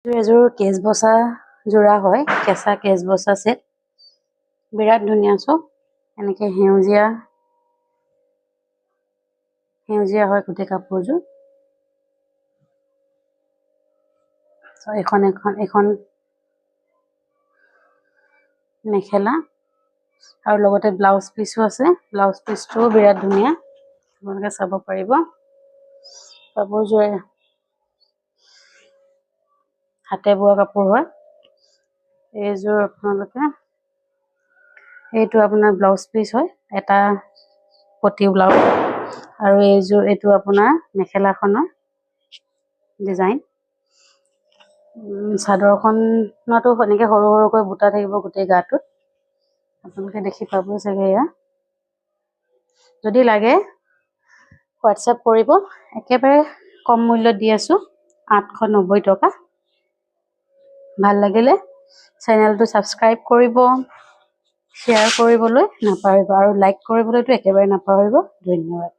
এযোৰ কেচ বসা জোৰা হয়, কেঁচা কেচ বসা সেট। বিৰাট ধুনীয়া চব এনেকে সেউজীয়া হয় গোটেই কাপোৰযোৰ। এখন মেখেলা আৰু লগতে ব্লাউজ পিচো আছে। ব্লাউজ পিচটোও বিৰাট ধুনীয়া, আপোনালোকে চাব পাৰিব। কাপোৰযোৰ হাতে বোৱা কাপোৰ হয়। এইযোৰ আপোনালোকে এইটো আপোনাৰ ব্লাউজ পিচ হয়, এটা পটি ব্লাউজ। আৰু এইটো আপোনাৰ মেখেলাখনৰ ডিজাইন। চাদৰখনতো এনেকে সৰু সৰুকৈ বুটা থাকিব গোটেই গাটোত, আপোনালোকে দেখি পাব চাগে। এয়া যদি লাগে হোৱাটছএপ কৰিব, একেবাৰে কম মূল্যত দি আছো, 890 টকা। ভাল লাগিলে চেনেলটো ছাবস্ক্ৰাইব কৰিব, শ্বেয়াৰ কৰিবলৈ নাপাহৰিব আৰু লাইক কৰিবলৈতো একেবাৰে নাপাহৰিব। ধন্যবাদ।